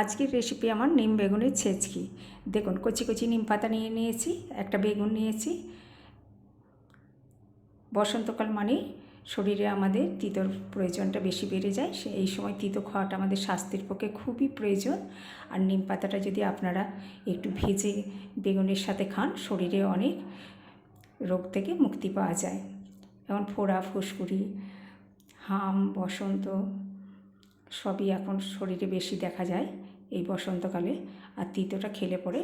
আজকের রেসিপি আমার নিম বেগুনের ছেচকি। দেখুন কচি কচি নিম পাতা নিয়ে নিয়েছি, একটা বেগুন নিয়েছি। বসন্তকাল মানেই শরীরে আমাদের তিতোর প্রয়োজনটা বেশি বেড়ে যায়, এই সময় তিতো খাওয়াটা আমাদের স্বাস্থ্যের পক্ষে খুবই প্রয়োজন। আর নিম পাতাটা যদি আপনারা একটু ভেজে বেগুনের সাথে খান, শরীরে অনেক রোগ থেকে মুক্তি পাওয়া যায়। যেমন ফোড়া, ফুসকুড়ি, হাম, বসন্ত সবই এখন শরীরে বেশি দেখা যায় এই বসন্তকালে। আর তিতোটা খেলে পরে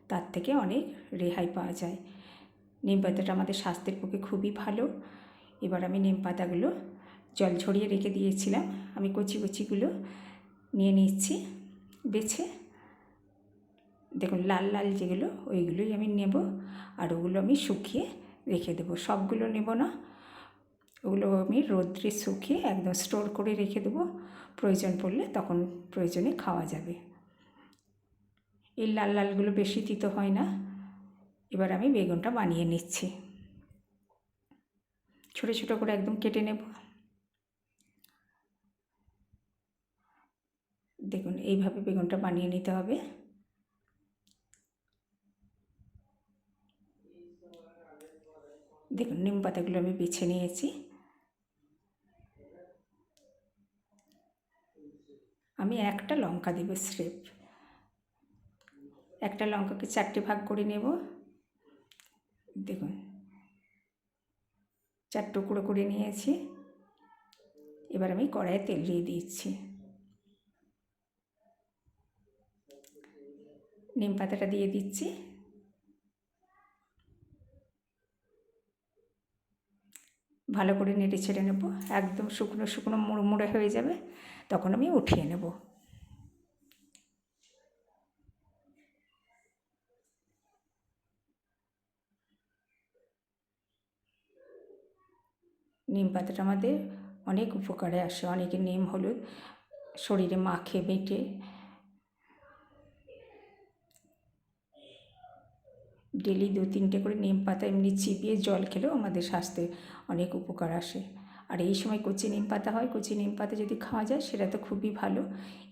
তার থেকে অনেক রেহাই পাওয়া যায়। নিম পাতাটা আমাদের স্বাস্থ্যের পক্ষে খুবই ভালো। এবার আমি নিম পাতাগুলো জল ঝরিয়ে রেখে দিয়েছিলাম, আমি কচি কচিগুলো নিয়ে নিচ্ছি বেছে। দেখুন লাল লাল যেগুলো ওইগুলোই আমি নেব, আর ওগুলো আমি শুকিয়ে রেখে দেবো। সবগুলো নেব না, ওগুলো আমি রোদ্রে শুকিয়ে একদম স্টোর করে রেখে দেবো, প্রয়োজন পড়লে তখন প্রয়োজনে খাওয়া যাবে। এই লাল লালগুলো বেশি তিতো হয় না। এবার আমি বেগুনটা বানিয়ে নিচ্ছি, ছোটো ছোটো করে একদম কেটে নেব। দেখুন এইভাবে বেগুনটা বানিয়ে নিতে হবে। দেখুন নিম পাতাগুলো আমি বেছে নিয়েছি। আমি একটা লঙ্কা দেব স্রেফ, একটা লঙ্কাকে 4টে ভাগ করে নেব। দেখুন 4 টুকরো করে নিয়েছি। এবার আমি কড়াইয়ে তেল দিয়ে দিচ্ছি। নিম পাতাটা দিয়ে দিচ্ছি। ভালো করে নেড়ে ছেড়ে নেব, একদম শুকনো শুকনো মুড়মুড়ে হয়ে যাবে, তখন আমি উঠিয়ে নেব। নিম পাতাটা আমাদের অনেক উপকারে আসে। অনেকে নিম হলুদ শরীরে মাখে বেটে ডেলি 2-3টে করে নিম পাতা এমনি চিবিয়ে জল খেলেও আমাদের স্বাস্থ্যে অনেক উপকার আসে। আর এই সময় কচি নিম পাতা হয়, কচি নিম পাতা যদি খাওয়া যায় সেটা তো খুবই ভালো।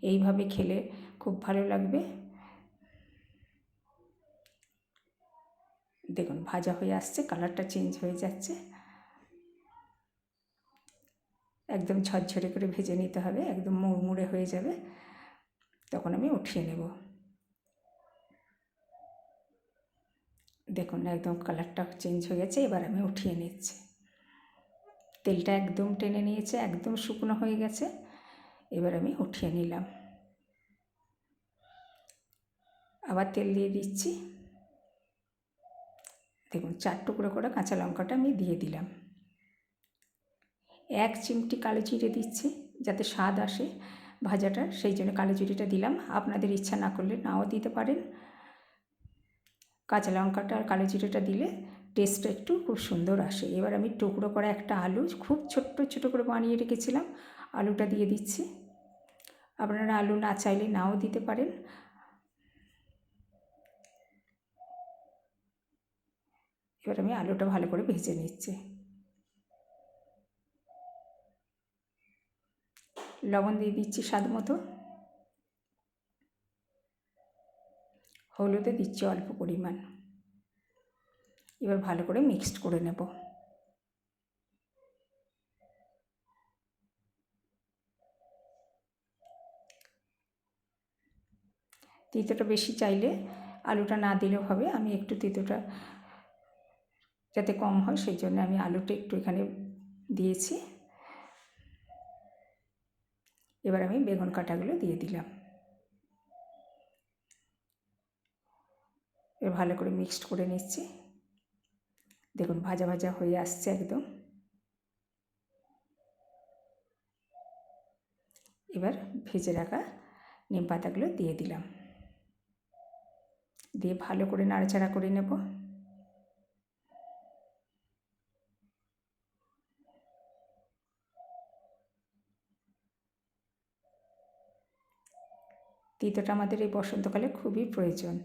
এইভাবে খেলে খুব ভালো লাগবে। দেখুন ভাজা হয়ে আসছে, কালারটা চেঞ্জ হয়ে যাচ্ছে। একদম ঝরঝরে করে ভেজে নিতে হবে, একদম মুড়মুড়ে হয়ে যাবে, তখন আমি উঠিয়ে নেব। দেখুন একদম কালারটা চেঞ্জ হয়ে গেছে, এবার আমি উঠিয়ে নিচ্ছি। তেলটা একদম টেনে নিয়েছে, একদম শুকনো হয়ে গেছে, এবার আমি উঠিয়ে নিলাম। আবার তেল দিয়ে দিচ্ছি। দেখুন 4 টুকরো করে কাঁচা লঙ্কাটা আমি দিয়ে দিলাম। 1 চিমটি কালো জিরে দিচ্ছি যাতে স্বাদ আসে ভাজাটার, সেই জন্য কালো জিরেটা দিলাম। আপনাদের ইচ্ছা না করলে নাও দিতে পারেন। কাঁচা লঙ্কাটা আর কালো জিরেটা দিলে টেস্টটা একটু খুব সুন্দর আসে। এবার আমি টুকরো করা একটা আলু খুব ছোট্ট ছোটো করে বানিয়ে রেখেছিলাম, আলুটা দিয়ে দিচ্ছি। আপনারা আলু না চাইলে নাও দিতে পারেন। এবার আমি আলুটা ভালো করে ভেজে নিচ্ছি। লবণ দিয়ে দিচ্ছি স্বাদ মতো, হলুদে দিচ্ছি অল্প পরিমাণ। এবার ভালো করে মিক্সড করে নেব। তিতোটা বেশি চাইলে আলুটা না দিলেও হবে, আমি একটু তিতোটা যাতে কম হয় সেই জন্য আমি আলুটা একটু এখানে দিয়েছি। এবার আমি বেগুন কাটাগুলো দিয়ে দিলাম। এবার ভালো করে মিক্সড করে নিচ্ছি। দেখুন ভাজা ভাজা হয়ে আসছে একদম। এবার ভেজে রাখা নিম পাতাগুলো দিয়ে দিলাম, দিয়ে ভালো করে নাড়াচাড়া করে নেব। তিতোটা আমাদের এই বসন্তকালে খুবই প্রয়োজন।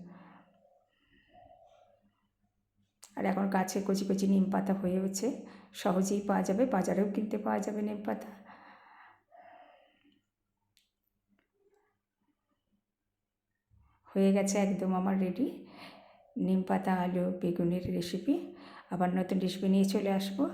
আর এখন গাছে কচি কচি নিম পাতা হয়েওছে, সহজেই পাওয়া যাবে, বাজারেও কিনতে পাওয়া যাবে নিম পাতা। হয়ে গেছে একদম আমার রেডি নিম পাতা আলু বেগুনের রেসিপি। আবার নতুন রেসিপি নিয়ে চলে আসবো।